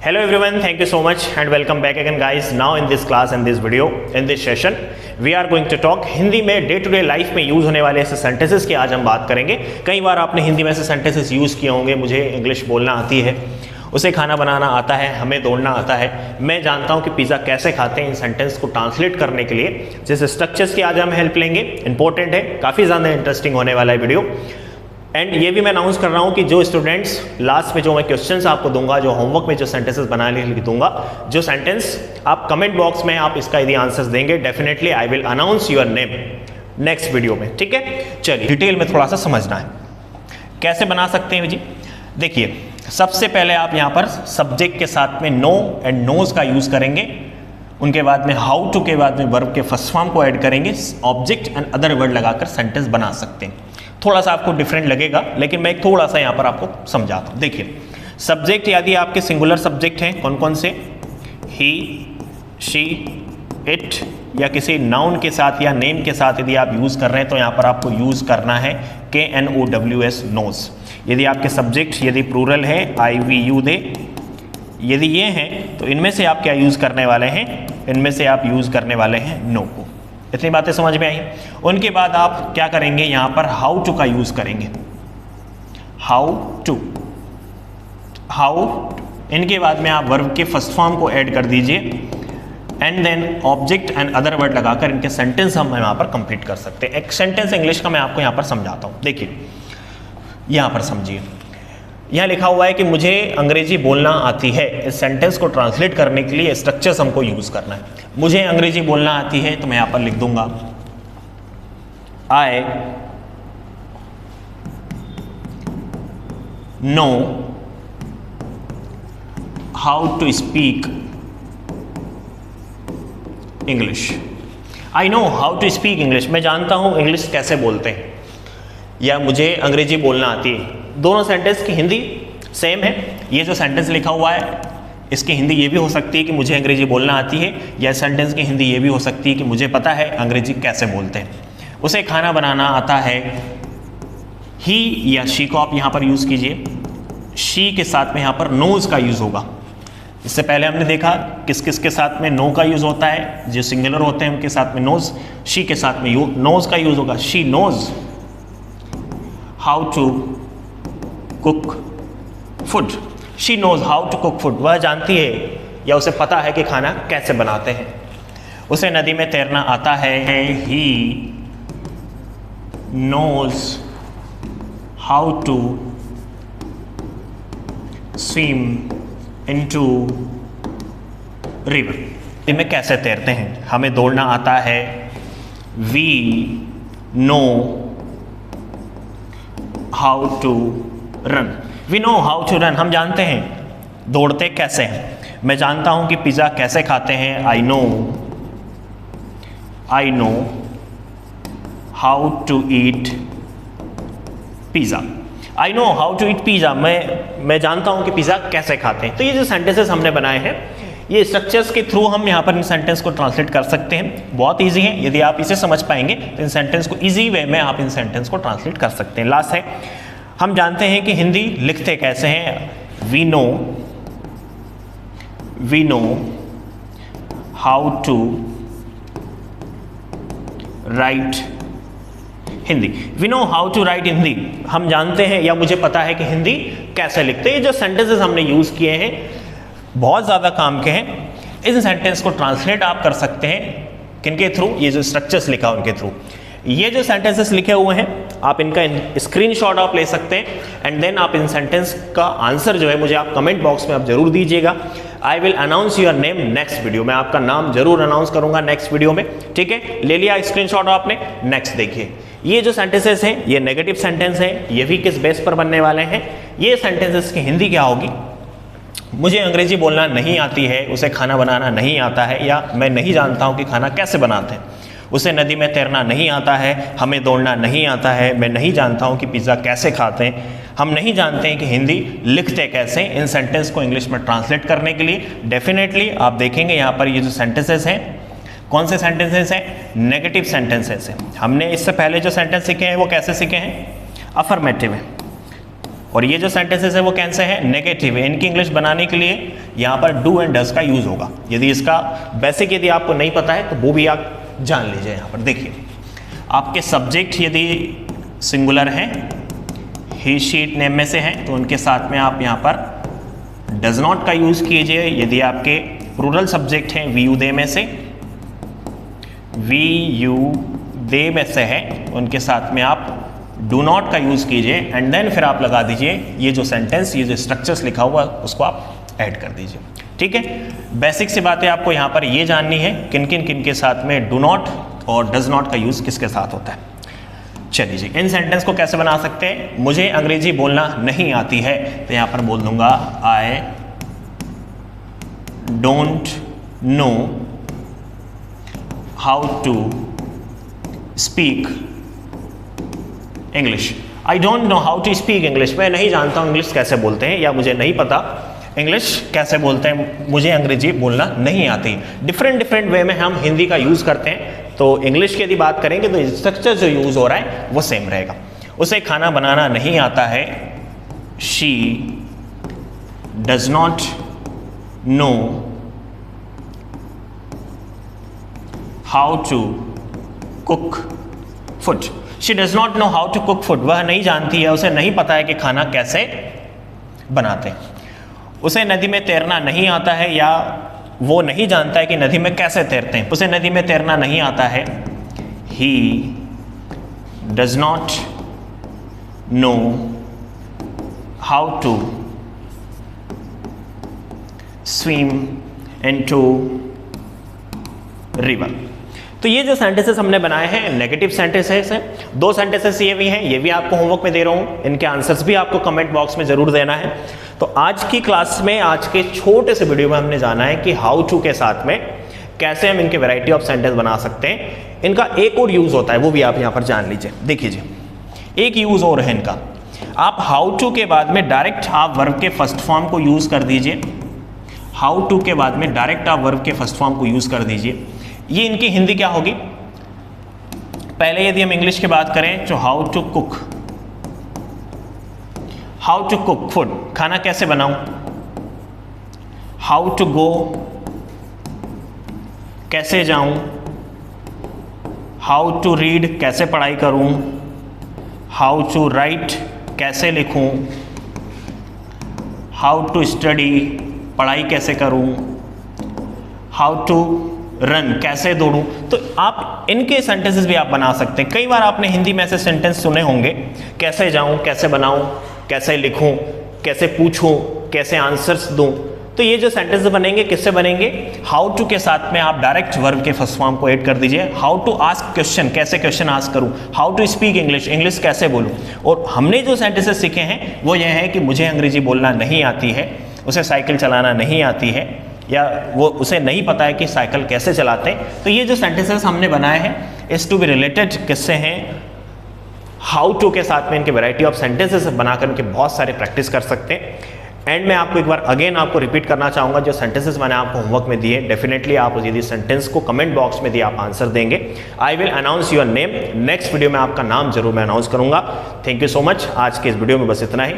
Hello everyone, thank you so much and welcome back again guys. Now in this class and this video, in this session, we are going to talk Hindi में day to day life में use होने वाले ऐसे sentences की आज हम बात करेंगे। कई बार आपने हिंदी में ऐसे सेंटेंसेस यूज़ किए होंगे, मुझे इंग्लिश बोलना आती है, उसे खाना बनाना आता है, हमें दौड़ना आता है, मैं जानता हूँ कि पिज़्ज़ा कैसे खाते हैं। इन सेंटेंस को ट्रांसलेट करने के लिए जिस स्ट्रक्चर्स की आज हम हेल्प लेंगे, इंपॉर्टेंट है, काफ़ी ज़्यादा इंटरेस्टिंग होने वाला है वीडियो। एंड ये भी मैं अनाउंस कर रहा हूँ कि जो स्टूडेंट्स लास्ट में जो मैं क्वेश्चंस आपको दूंगा, जो होमवर्क में जो सेंटेंसेस बनाने के लिए दूंगा, जो सेंटेंस आप कमेंट बॉक्स में आप इसका यदि आंसर्स देंगे, definitely I will announce your name next video में। ठीक है, चलिए डिटेल में थोड़ा सा समझना है कैसे बना सकते हैं जी। देखिए, सबसे पहले आप यहाँ पर सब्जेक्ट के साथ में नो एंड नोज का यूज करेंगे, उनके बाद में हाउ टू के बाद में वर्ब के फर्स्ट फॉर्म को ऐड करेंगे, ऑब्जेक्ट एंड अदर वर्ड लगाकर सेंटेंस बना सकते हैं। थोड़ा सा आपको डिफरेंट लगेगा, लेकिन मैं थोड़ा सा यहाँ पर आपको समझाता हूँ। देखिए, सब्जेक्ट यदि आपके सिंगुलर सब्जेक्ट हैं, कौन कौन से, ही, शी, इट, या किसी नाउन के साथ या नेम के साथ यदि आप यूज़ कर रहे हैं तो यहाँ पर आपको यूज़ करना है KNOWS, नोज। यदि आपके सब्जेक्ट यदि प्लूरल है, आई, वी, यू, दे, यदि ये हैं तो इनमें से आप क्या यूज़ करने वाले हैं, इनमें से आप यूज़ करने वाले हैं नो को। इतनी बातें समझ में आई। उनके बाद आप क्या करेंगे, यहाँ पर हाउ टू का यूज़ करेंगे, हाउ टू, हाउ। इनके बाद में आप वर्ब के फर्स्ट फॉर्म को ऐड कर दीजिए and then object and other word लगाकर इनके सेंटेंस हम यहाँ पर कंप्लीट कर सकते हैं। एक सेंटेंस इंग्लिश का मैं आपको यहाँ पर समझाता हूँ। देखिए, यहाँ पर समझिए, यहाँ लिखा हुआ है कि मुझे अंग्रेजी बोलना आती है। इस सेंटेंस को ट्रांसलेट करने के लिए स्ट्रक्चर्स हमको यूज़ करना है। मुझे अंग्रेजी बोलना आती है तो मैं यहाँ पर लिख दूंगा I know how to speak English. I know how to speak English, मैं जानता हूँ इंग्लिश कैसे बोलते हैं, या मुझे अंग्रेजी बोलना आती है। दोनों सेंटेंस की हिंदी सेम है। ये जो सेंटेंस लिखा हुआ है इसकी हिंदी ये भी हो सकती है कि मुझे अंग्रेजी बोलना आती है, या सेंटेंस की हिंदी ये भी हो सकती है कि मुझे पता है अंग्रेजी कैसे बोलते हैं। उसे खाना बनाना आता है, ही या शी को आप यहाँ पर यूज़ कीजिए। शी के साथ में यहाँ पर नोज का यूज़ होगा। इससे पहले हमने देखा किस किस के साथ में नो का यूज़ होता है, जो सिंगुलर होते हैं उनके साथ में नोज, शी के साथ में नोज का यूज़ होगा। She knows how to cook food, she knows how to cook food, वह जानती है या उसे पता है कि खाना कैसे बनाते हैं। उसे नदी में तैरना आता है, he knows how to swim into river, इनमें कैसे तैरते हैं। हमें दौड़ना आता है, we know how to run, we know how to run, हम जानते हैं दौड़ते कैसे हैं। मैं जानता हूं कि पिज़्ज़ा कैसे खाते हैं, I know how to eat pizza, I know how to eat pizza, मैं जानता हूं कि पिज़्ज़ा कैसे खाते हैं। तो ये जो सेंटेंसेस हमने बनाए हैं, ये स्ट्रक्चर्स के थ्रू हम यहाँ पर इन सेंटेंस को ट्रांसलेट कर सकते हैं। बहुत ईजी है, यदि आप इसे समझ पाएंगे तो इन सेंटेंस को ईजी वे में आप इन सेंटेंस को ट्रांसलेट कर सकते हैं। लास्ट है, हम जानते हैं कि हिंदी लिखते कैसे हैं, we know how to write Hindi, we know how to write Hindi, हम जानते हैं या मुझे पता है कि हिंदी कैसे लिखते हैं। ये जो सेंटेंसेस हमने यूज़ किए हैं बहुत ज़्यादा काम के हैं। इस सेंटेंस को ट्रांसलेट आप कर सकते हैं किनके थ्रू, ये जो स्ट्रक्चर्स लिखा उनके थ्रू। ये जो सेंटेंसेस लिखे हुए हैं आप इनका स्क्रीनशॉट आप ले सकते हैं एंड देन आप इन सेंटेंस का आंसर जो है मुझे आप कमेंट बॉक्स में आप जरूर दीजिएगा। I will announce your name next video, मैं आपका नाम जरूर अनाउंस करूंगा नेक्स्ट वीडियो में। ठीक है, ले लिया स्क्रीनशॉट आपने। नेक्स्ट देखिए, ये जो सेंटेंसेस हैं ये नेगेटिव सेंटेंस है, ये भी किस बेस पर बनने वाले हैं। ये सेंटेंसेस की हिंदी क्या होगी, मुझे अंग्रेजी बोलना नहीं आती है, उसे खाना बनाना नहीं आता है, या मैं नहीं जानता हूँ कि खाना कैसे बनाते हैं। उसे नदी में तैरना नहीं आता है, हमें दौड़ना नहीं आता है, मैं नहीं जानता हूँ कि पिज़्ज़ा कैसे खाते हैं, हम नहीं जानते हैं कि हिंदी लिखते कैसे। इन सेंटेंस को इंग्लिश में ट्रांसलेट करने के लिए डेफिनेटली आप देखेंगे यहाँ पर ये जो सेंटेंसेस हैं, कौन से सेंटेंसेस हैं, नेगेटिव सेंटेंसेस हैं। हमने इससे पहले जो सेंटेंस सीखे हैं वो कैसे सीखे हैं, अफर्मेटिव है। और ये जो सेंटेंसेस है वो कैसे हैं, नेगेटिव है। इनकी इंग्लिश बनाने के लिए यहाँ पर डू एंड डज का यूज होगा। यदि इसका बेसिक यदि आपको नहीं पता है तो वो भी आप जान लीजिए। यहाँ पर देखिए, आपके सब्जेक्ट यदि सिंगुलर हैं, ही शीट नेम में से हैं, तो उनके साथ में आप यहाँ पर डज नॉट का यूज कीजिए। यदि आपके प्लूरल सब्जेक्ट हैं, वी यू दे में से, वी यू दे में से है, उनके साथ में आप डू नॉट का यूज कीजिए एंड देन फिर आप लगा दीजिए ये जो सेंटेंस, ये जो स्ट्रक्चर्स लिखा हुआ उसको आप ऐड कर दीजिए। ठीक है, बेसिक सी बातें आपको यहाँ पर ये जाननी है किन किन के साथ में डू नॉट और डज नॉट का यूज किसके साथ होता है। चलिए जी, इन सेंटेंस को कैसे बना सकते हैं। मुझे अंग्रेजी बोलना नहीं आती है, तो यहाँ पर बोल दूंगा I don't know how to speak English. I don't know how to speak English, मैं नहीं जानता हूँ इंग्लिश कैसे बोलते हैं, या मुझे नहीं पता इंग्लिश कैसे बोलते हैं, मुझे अंग्रेजी बोलना नहीं आती। डिफरेंट वे में हम हिंदी का यूज़ करते हैं। तो इंग्लिश की यदि बात करेंगे तो स्ट्रक्चर जो यूज़ हो रहा है वो सेम रहेगा। उसे खाना बनाना नहीं आता है, she does not know how to cook food. She does not know how to cook food, वह नहीं जानती है, उसे नहीं पता है कि खाना कैसे बनाते हैं। उसे नदी में तैरना नहीं आता है, या वो नहीं जानता है कि नदी में कैसे तैरते हैं, उसे नदी में तैरना नहीं आता है। He does not know how to swim into river. तो ये जो सेंटेंसेस हमने बनाए हैं नेगेटिव सेंटेंसेस हैं। दो सेंटेंसेस ये भी हैं, ये भी आपको होमवर्क में दे रहा हूँ, इनके आंसर्स भी आपको कमेंट बॉक्स में जरूर देना है। तो आज की क्लास में, आज के छोटे से वीडियो में हमने जाना है कि हाउ टू के साथ में कैसे हम इनके वैरायटी ऑफ सेंटेंस बना सकते हैं। इनका एक और यूज होता है, वो भी आप यहाँ पर जान लीजिए। देखिए जी, एक यूज और है इनका, आप हाउ टू के बाद में डायरेक्ट आप वर्ब के फर्स्ट फॉर्म को यूज कर दीजिए। हाउ टू के बाद में डायरेक्ट आप वर्ब के फर्स्ट फॉर्म को यूज कर दीजिए। ये इनकी हिंदी क्या होगी। पहले यदि हम इंग्लिश की बात करें तो how to cook, how to cook food, खाना कैसे बनाऊं। हाउ टू गो, कैसे जाऊं। हाउ टू रीड, कैसे पढ़ाई करूं। हाउ टू राइट, कैसे लिखूं। हाउ टू स्टडी, पढ़ाई कैसे करूं। हाउ टू रन, कैसे दौड़ूं। तो आप इनके सेंटेंसेस भी आप बना सकते हैं। कई बार आपने हिंदी में ऐसे सेंटेंस सुने होंगे, कैसे जाऊं, कैसे बनाऊं, कैसे लिखूं, कैसे पूछूं, कैसे आंसर्स दूं। तो ये जो सेंटेंस बनेंगे किससे बनेंगे, हाउ टू के साथ में आप डायरेक्ट वर्ब के फर्स्ट फॉर्म को ऐड कर दीजिए। हाउ टू आस्क क्वेश्चन, कैसे क्वेश्चन आस्क करूं। How to speak English, English कैसे बोलूं। और हमने जो सेंटेंसेस सीखे हैं वो ये है कि मुझे अंग्रेजी बोलना नहीं आती है, उसे साइकिल चलाना नहीं आती है, या वो उसे नहीं पता है कि साइकिल कैसे चलाते हैं। तो ये जो सेंटेंसेस हमने बनाए हैं इस टू बी रिलेटेड किससे हैं, हाउ टू के साथ में इनके वैरायटी ऑफ सेंटेंसेस बनाकर इनके बहुत सारे प्रैक्टिस कर सकते हैं। एंड में आपको एक बार अगेन आपको रिपीट करना चाहूँगा, जो सेंटेंसेस मैंने आपको होमवर्क में दिए, डेफिनेटली आप यदि सेंटेंस को कमेंट बॉक्स में दिए आप आंसर देंगे, I will announce your name. Next video में आपका नाम जरूर मैं अनाउंस करूँगा। Thank you so much. आज के इस वीडियो में बस इतना ही।